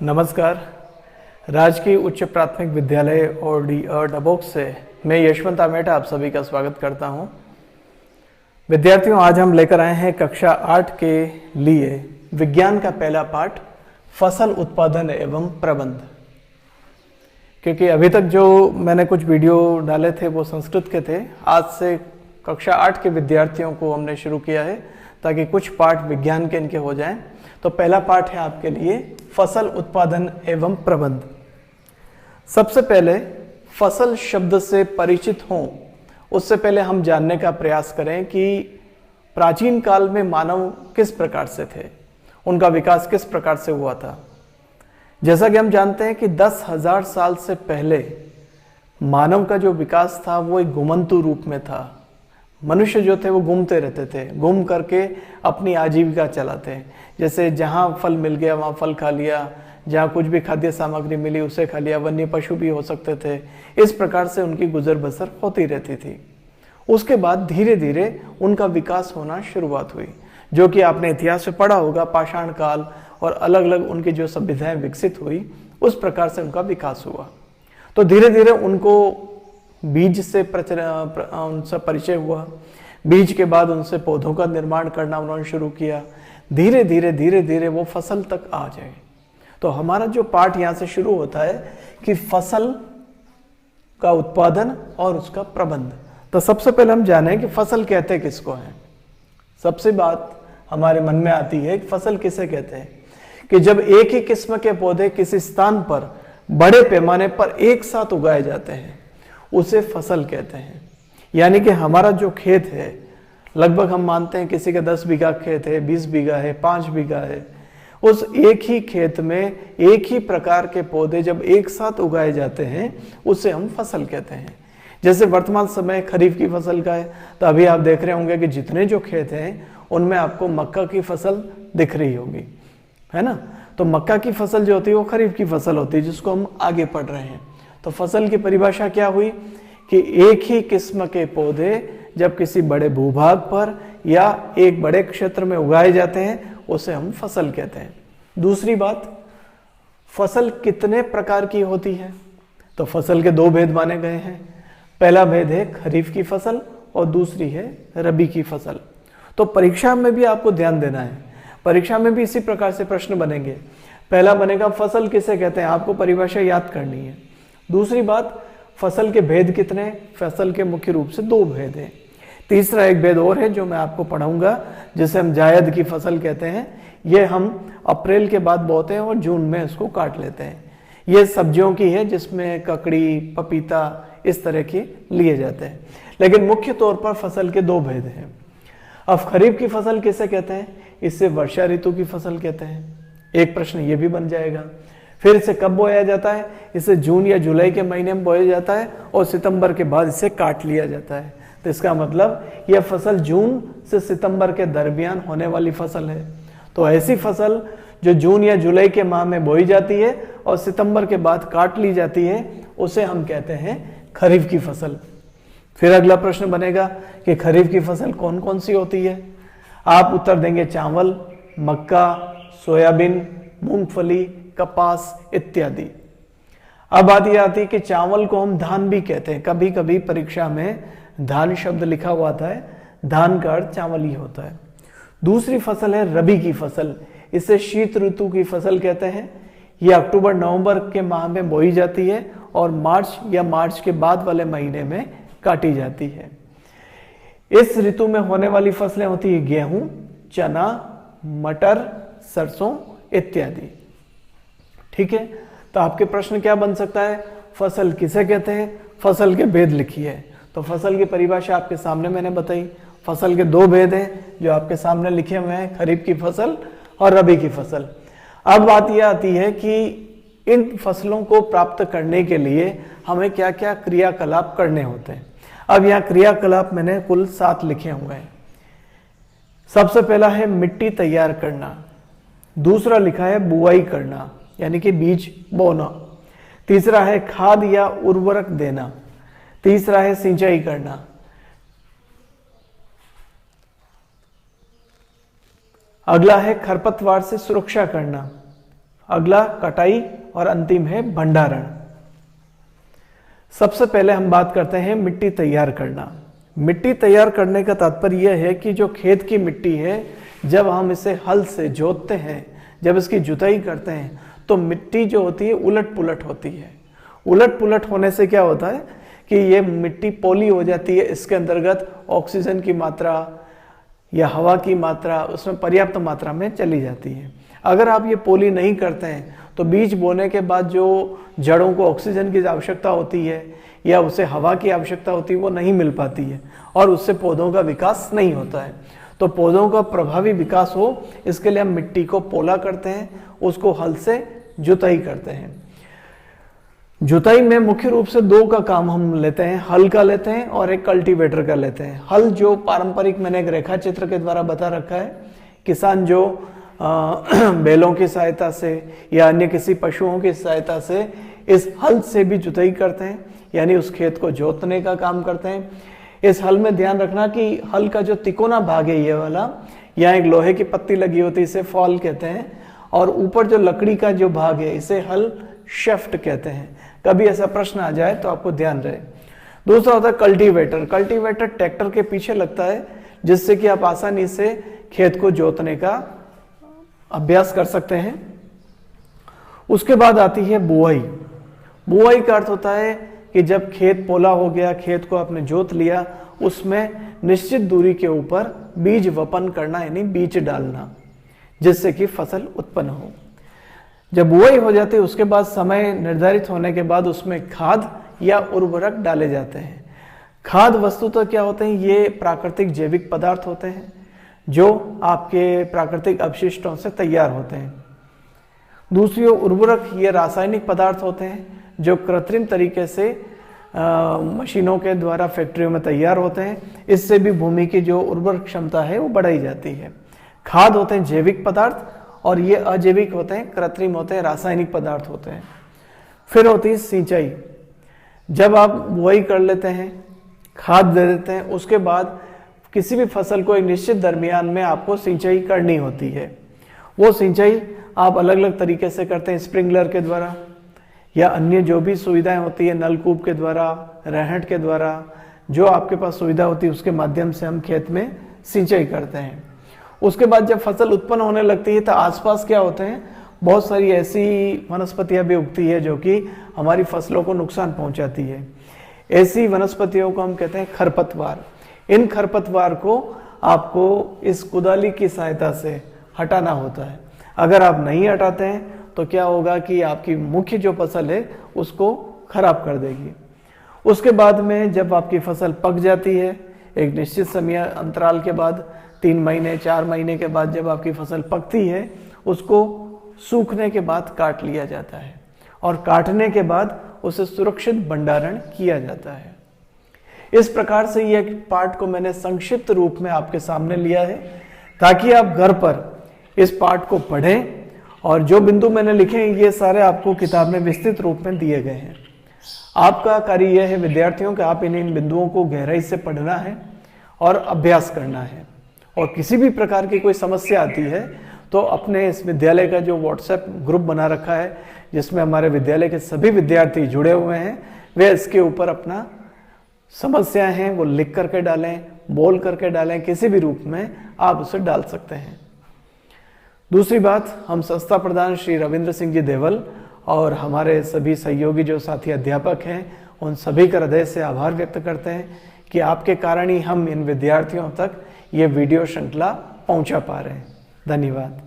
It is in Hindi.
नमस्कार। राजकीय उच्च प्राथमिक विद्यालय और डबोक से मैं यशवंत आमेटा आप सभी का स्वागत करता हूं। विद्यार्थियों, आज हम लेकर आए हैं कक्षा 8 के लिए विज्ञान का पहला पाठ फसल उत्पादन एवं प्रबंध। क्योंकि अभी तक जो मैंने कुछ वीडियो डाले थे वो संस्कृत के थे, आज से कक्षा 8 के विद्यार्थियों को हमने शुरू किया है ताकि कुछ पाठ विज्ञान के इनके हो जाएं। तो पहला पाठ है आपके लिए फसल उत्पादन एवं प्रबंध। सबसे पहले फसल शब्द से परिचित हों उससे पहले हम जानने का प्रयास करें कि प्राचीन काल में मानव किस प्रकार से थे, उनका विकास किस प्रकार से हुआ था। जैसा कि हम जानते हैं कि 10,000 साल से पहले मानव का जो विकास था वो एक घुमंतु रूप में था। मनुष्य जो थे वो घूमते रहते थे, घूम करके अपनी आजीविका चलाते। जैसे जहाँ फल मिल गया वहाँ फल खा लिया, जहाँ कुछ भी खाद्य सामग्री मिली उसे खा लिया, वन्य पशु भी हो सकते थे। इस प्रकार से उनकी गुजर बसर होती रहती थी। उसके बाद धीरे धीरे उनका विकास होना शुरुआत हुई, जो कि आपने इतिहास में पढ़ा होगा। पाषाण काल और अलग अलग उनकी जो सभ्यताएं विकसित हुई उस प्रकार से उनका विकास हुआ। तो धीरे धीरे उनको बीज से उनसे परिचय हुआ। बीज के बाद उनसे पौधों का निर्माण करना उन्होंने शुरू किया। धीरे धीरे वो फसल तक आ जाए। तो हमारा जो पाठ यहाँ से शुरू होता है कि फसल का उत्पादन और उसका प्रबंध। तो सबसे पहले हम जानें कि फसल कहते किसको हैं। सबसे बात हमारे मन में आती है कि फसल किसे कहते हैं, कि जब एक ही किस्म के पौधे किसी स्थान पर बड़े पैमाने पर एक साथ उगाए जाते हैं उसे फसल कहते हैं। यानी कि हमारा जो खेत है, लगभग हम मानते हैं किसी का 10 बीघा खेत है, 20 बीघा है, 5 बीघा है, उस एक ही खेत में एक ही प्रकार के पौधे जब एक साथ उगाए जाते हैं उसे हम फसल कहते हैं। जैसे वर्तमान समय खरीफ की फसल का है, तो अभी आप देख रहे होंगे कि जितने जो खेत हैं उनमें आपको मक्का की फसल दिख रही होगी, है ना। तो मक्का की फसल जो होती है वो खरीफ की फसल होती है, जिसको हम आगे पढ़ रहे हैं। तो फसल की परिभाषा क्या हुई कि एक ही किस्म के पौधे जब किसी बड़े भूभाग पर या एक बड़े क्षेत्र में उगाए जाते हैं उसे हम फसल कहते हैं। दूसरी बात, फसल कितने प्रकार की होती है। तो फसल के 2 भेद माने गए हैं। पहला भेद है खरीफ की फसल और दूसरी है रबी की फसल। तो परीक्षा में भी आपको ध्यान देना है, परीक्षा में भी इसी प्रकार से प्रश्न बनेंगे। पहला बनेगा फसल किसे कहते हैं, आपको परिभाषा याद करनी है। दूसरी बात, फसल के भेद कितने। फसल के मुख्य रूप से 2 भेद हैं। तीसरा एक भेद और है जो मैं आपको पढ़ाऊंगा, जिसे हम जायद की फसल कहते हैं। ये हम अप्रैल के बाद बोते हैं और जून में इसको काट लेते हैं। ये सब्जियों की है जिसमें ककड़ी, पपीता इस तरह के लिए जाते हैं। लेकिन मुख्य तौर पर फसल के 2 भेद हैं। अब खरीफ की फसल किसे कहते हैं, इससे वर्षा ऋतु की फसल कहते हैं। एक प्रश्न ये भी बन जाएगा। फिर इसे कब बोया जाता है, इसे जून या जुलाई के महीने में बोया जाता है और सितंबर के बाद इसे काट लिया जाता है। तो इसका मतलब यह फसल जून से सितंबर के दरमियान होने वाली फसल है। तो ऐसी फसल जो जून या जुलाई के माह में बोई जाती है और सितंबर के बाद काट ली जाती है उसे हम कहते हैं खरीफ की फसल। फिर अगला प्रश्न बनेगा कि खरीफ की फसल कौन कौन सी होती है। आप उत्तर देंगे चावल, मक्का, सोयाबीन, मूंगफली, कपास इत्यादि। अब बात यह आती है कि चावल को हम धान भी कहते हैं। कभी कभी परीक्षा में धान शब्द लिखा हुआ आता है, धान का अर्थ चावल ही होता है। दूसरी फसल है रबी की फसल। इसे शीत ऋतु की फसल कहते हैं। यह अक्टूबर नवंबर के माह में बोई जाती है और मार्च या मार्च के बाद वाले महीने में काटी जाती है। इस ऋतु में होने वाली फसलें होती है गेहूं, चना, मटर, सरसों इत्यादि। ठीक है, तो आपके प्रश्न क्या बन सकता है, फसल किसे कहते हैं, फसल के भेद लिखिए। तो फसल की परिभाषा आपके सामने मैंने बताई। फसल के 2 भेद हैं जो आपके सामने लिखे हुए हैं, खरीफ की फसल और रबी की फसल। अब बात यह आती है कि इन फसलों को प्राप्त करने के लिए हमें क्या क्या क्रियाकलाप करने होते हैं। अब यहाँ क्रियाकलाप मैंने कुल 7 लिखे हुए हैं। सबसे पहला है मिट्टी तैयार करना। दूसरा लिखा है बुआई करना, यानी कि बीज बोना। तीसरा है खाद या उर्वरक देना। तीसरा है सिंचाई करना। अगला है खरपतवार से सुरक्षा करना। अगला कटाई और अंतिम है भंडारण। सबसे पहले हम बात करते हैं मिट्टी तैयार करना। मिट्टी तैयार करने का तात्पर्य यह है कि जो खेत की मिट्टी है, जब हम इसे हल से जोतते हैं, जब इसकी जुताई करते हैं, तो मिट्टी जो होती है उलट पुलट होती है। उलट पुलट होने से क्या होता है कि ये मिट्टी पोली हो जाती है। इसके अंतर्गत ऑक्सीजन की मात्रा या हवा की मात्रा उसमें पर्याप्त मात्रा में चली जाती है। अगर आप ये पोली नहीं करते हैं तो बीज बोने के बाद जो जड़ों को ऑक्सीजन की आवश्यकता होती है या उसे हवा की आवश्यकता होती है वो नहीं मिल पाती है और उससे पौधों का विकास नहीं होता है। तो पौधों का प्रभावी विकास हो इसके लिए हम मिट्टी को पोला करते हैं, उसको हल से जुताई करते हैं। जुताई में मुख्य रूप से दो का काम हम लेते हैं, हल का लेते हैं और एक कल्टीवेटर का लेते हैं। हल जो पारंपरिक मैंने एक रेखा चित्र के द्वारा बता रखा है, किसान जो बैलों की सहायता से या अन्य किसी पशुओं की सहायता से इस हल से भी जुताई करते हैं, यानी उस खेत को जोतने का काम करते हैं। इस हल में ध्यान रखना कि हल का जो तिकोना भाग है ये वाला, यहाँ एक लोहे की पत्ती लगी होती है, इसे फॉल कहते हैं, और ऊपर जो लकड़ी का जो भाग है इसे हल शेफ्ट कहते हैं। कभी ऐसा प्रश्न आ जाए तो आपको ध्यान रहे। दूसरा होता है कल्टीवेटर। कल्टीवेटर ट्रैक्टर के पीछे लगता है जिससे कि आप आसानी से खेत को जोतने का अभ्यास कर सकते हैं। उसके बाद आती है बुआई। बुआई का अर्थ होता है कि जब खेत पोला हो गया, खेत को आपने जोत लिया, उसमें निश्चित दूरी के ऊपर बीज वपन करना, यानी बीज डालना, जिससे कि फसल उत्पन्न हो। जब बुआई हो जाती है उसके बाद समय निर्धारित होने के बाद उसमें खाद या उर्वरक डाले जाते हैं। खाद वस्तुतः क्या होते हैं, ये प्राकृतिक जैविक पदार्थ होते हैं जो आपके प्राकृतिक अपशिष्टों से तैयार होते हैं। दूसरी ओर उर्वरक ये रासायनिक पदार्थ होते हैं जो कृत्रिम तरीके से मशीनों के द्वारा फैक्ट्रियों में तैयार होते हैं। इससे भी भूमि की जो उर्वरक क्षमता है वो बढ़ाई जाती है। खाद होते हैं जैविक पदार्थ और ये अजैविक होते हैं, कृत्रिम होते हैं, रासायनिक पदार्थ होते हैं। फिर होती है सिंचाई। जब आप बुआई कर लेते हैं, खाद दे देते हैं, उसके बाद किसी भी फसल को एक निश्चित दरमियान में आपको सिंचाई करनी होती है। वो सिंचाई आप अलग अलग तरीके से करते हैं, स्प्रिंकलर के द्वारा या अन्य जो भी सुविधाएं होती है, नलकूप के द्वारा, रहट के द्वारा, जो आपके पास सुविधा होती है उसके माध्यम से हम खेत में सिंचाई करते हैं। उसके बाद जब फसल उत्पन्न होने लगती है तो आसपास क्या होते हैं, बहुत सारी ऐसी वनस्पतियां भी उगती है जो कि हमारी फसलों को नुकसान पहुंचाती है। ऐसी वनस्पतियों को हम कहते हैं खरपतवार। इन खरपतवार को आपको इस कुदाली की सहायता से हटाना होता है। अगर आप नहीं हटाते हैं तो क्या होगा कि आपकी मुख्य जो फसल है उसको खराब कर देगी। उसके बाद में जब आपकी फसल पक जाती है, एक निश्चित समय अंतराल के बाद 3 महीने 4 महीने के बाद जब आपकी फसल पकती है, उसको सूखने के बाद काट लिया जाता है और काटने के बाद उसे सुरक्षित भंडारण किया जाता है। इस प्रकार से यह पाठ को मैंने संक्षिप्त रूप में आपके सामने लिया है ताकि आप घर पर इस पाठ को पढ़ें और जो बिंदु मैंने लिखे हैं ये सारे आपको किताब में विस्तृत रूप में दिए गए हैं। आपका कार्य यह है विद्यार्थियों कि आप इन बिंदुओं को गहराई से पढ़ना है और अभ्यास करना है। और किसी भी प्रकार की कोई समस्या आती है तो अपने इस विद्यालय का जो व्हाट्सएप ग्रुप बना रखा है जिसमें हमारे विद्यालय के सभी विद्यार्थी जुड़े हुए हैं, वे इसके ऊपर अपना समस्याएं हैं वो लिख करके डालें, बोल करके डालें, किसी भी रूप में आप उसे डाल सकते हैं। दूसरी बात, हम संस्था प्रधान श्री रविंद्र सिंह जी देवल और हमारे सभी सहयोगी जो साथी अध्यापक हैं उन सभी का हृदय से आभार व्यक्त करते हैं कि आपके कारण ही हम इन विद्यार्थियों तक ये वीडियो श्रृंखला पहुंचा पा रहे हैं। धन्यवाद।